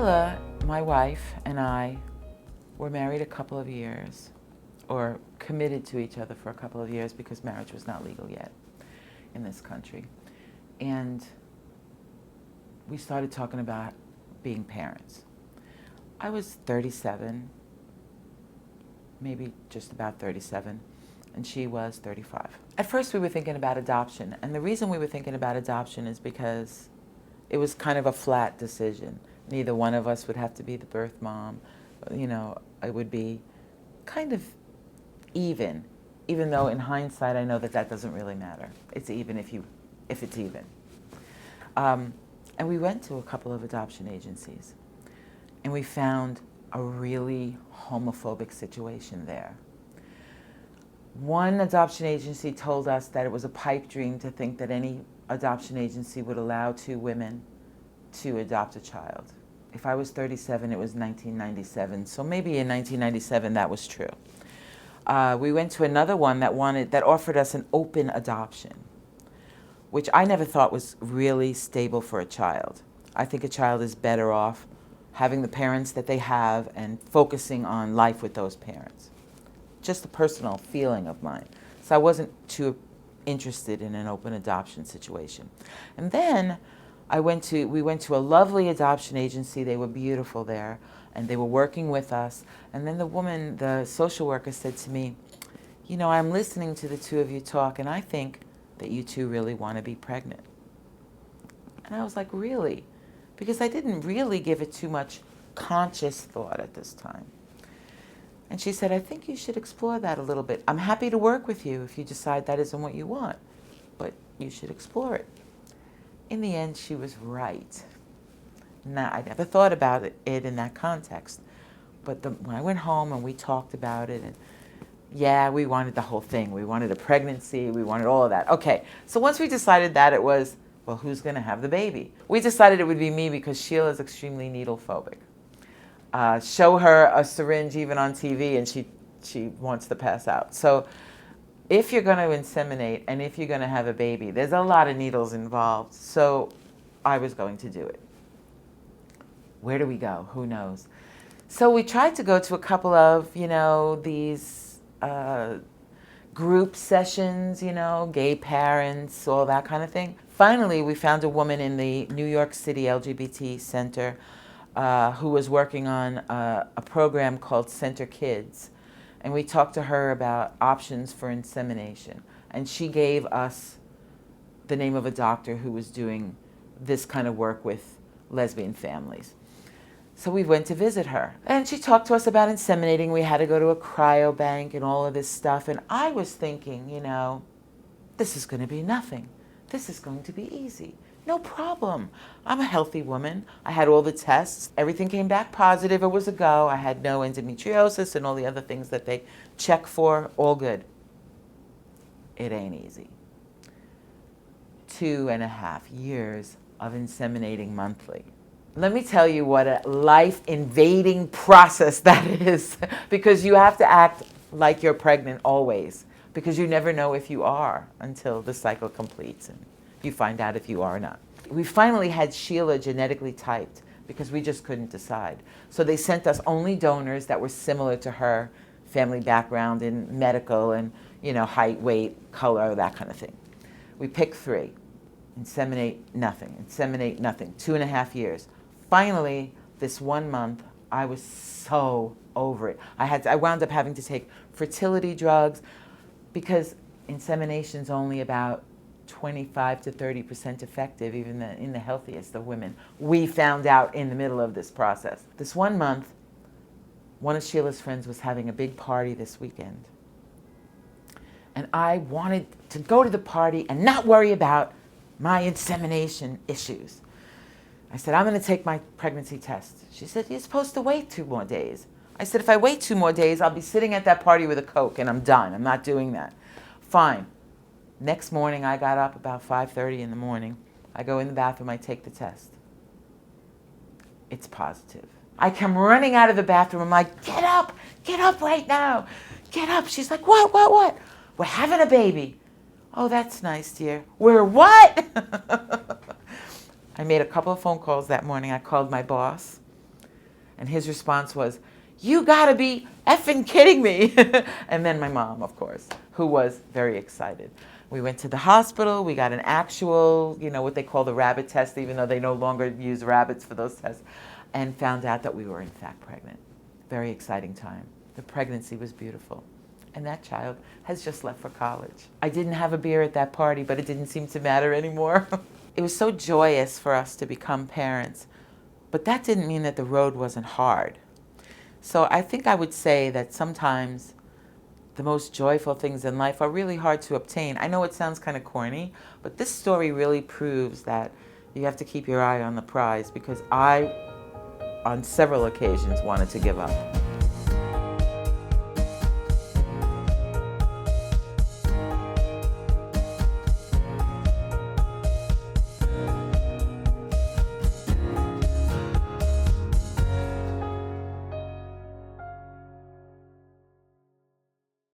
Sheila, my wife, and I were married a couple of years, or committed to each other for a couple of years because marriage was not legal yet in this country. And we started talking about being parents. I was 37, maybe just about 37, and she was 35. At first we were thinking about adoption, and the reason we were thinking about adoption is because it was kind of a flat decision. Neither one of us would have to be the birth mom. You know, it would be kind of even though in hindsight I know that that doesn't really matter. It's even if it's even. And we went to a couple of adoption agencies, and we found a really homophobic situation there. One adoption agency told us that it was a pipe dream to think that any adoption agency would allow two women to adopt a child. If I was 37, it was 1997, so maybe in 1997 that was true. We went to another one that offered us an open adoption, which I never thought was really stable for a child. I think a child is better off having the parents that they have and focusing on life with those parents. Just a personal feeling of mine. So I wasn't too interested in an open adoption situation. And then we went to a lovely adoption agency. They were beautiful there, and they were working with us. And then the social worker said to me, you know, I'm listening to the two of you talk, and I think that you two really want to be pregnant. And I was like, really? Because I didn't really give it too much conscious thought at this time. And she said, I think you should explore that a little bit. I'm happy to work with you if you decide that isn't what you want, but you should explore it. In the end, she was right. Now, I never thought about it in that context. But when I went home and we talked about it, and yeah, we wanted the whole thing. We wanted a pregnancy. We wanted all of that. Okay, so once we decided that, it was, well, who's going to have the baby? We decided it would be me because Sheila's extremely needle phobic. Show her a syringe even on TV and she wants to pass out. So if you're going to inseminate and if you're going to have a baby, there's a lot of needles involved. So I was going to do it. Where do we go? Who knows? So we tried to go to a couple of, you know, these group sessions, you know, gay parents, all that kind of thing. Finally, we found a woman in the New York City LGBT Center who was working on a program called Center Kids. And we talked to her about options for insemination. And she gave us the name of a doctor who was doing this kind of work with lesbian families. So we went to visit her. And she talked to us about inseminating. We had to go to a cryobank and all of this stuff. And I was thinking, you know, this is going to be nothing. This is going to be easy. No problem. I'm a healthy woman. I had all the tests. Everything came back positive. It was a go. I had no endometriosis and all the other things that they check for. All good. It ain't easy. 2.5 years of inseminating monthly. Let me tell you what a life-invading process that is, because you have to act like you're pregnant always, because you never know if you are until the cycle completes and you find out if you are or not. We finally had Sheila genetically typed because we just couldn't decide. So they sent us only donors that were similar to her family background in medical and, you know, height, weight, color, that kind of thing. We picked 3. Inseminate, nothing. Inseminate, nothing. 2.5 years. Finally, this 1 month, I was so over it. I wound up having to take fertility drugs because insemination's only about 25 to 30% effective, even in the healthiest of women. We found out in the middle of this process. This 1 month, one of Sheila's friends was having a big party this weekend. And I wanted to go to the party and not worry about my insemination issues. I said, I'm going to take my pregnancy test. She said, you're supposed to wait 2 more days. I said, if I wait 2 more days, I'll be sitting at that party with a Coke and I'm done. I'm not doing that. Fine. Next morning, I got up about 5:30 in the morning. I go in the bathroom, I take the test. It's positive. I come running out of the bathroom. I'm like, get up right now. Get up. She's like, what? We're having a baby. Oh, that's nice, dear. We're what? I made a couple of phone calls that morning. I called my boss. And his response was, "You gotta be effing kidding me." And then my mom, of course, who was very excited. We went to the hospital, we got an actual, what they call the rabbit test, even though they no longer use rabbits for those tests, and found out that we were in fact pregnant. Very exciting time. The pregnancy was beautiful. And that child has just left for college. I didn't have a beer at that party, but it didn't seem to matter anymore. It was so joyous for us to become parents, but that didn't mean that the road wasn't hard. So I think I would say that sometimes the most joyful things in life are really hard to obtain. I know it sounds kind of corny, but this story really proves that you have to keep your eye on the prize, because I, on several occasions, wanted to give up.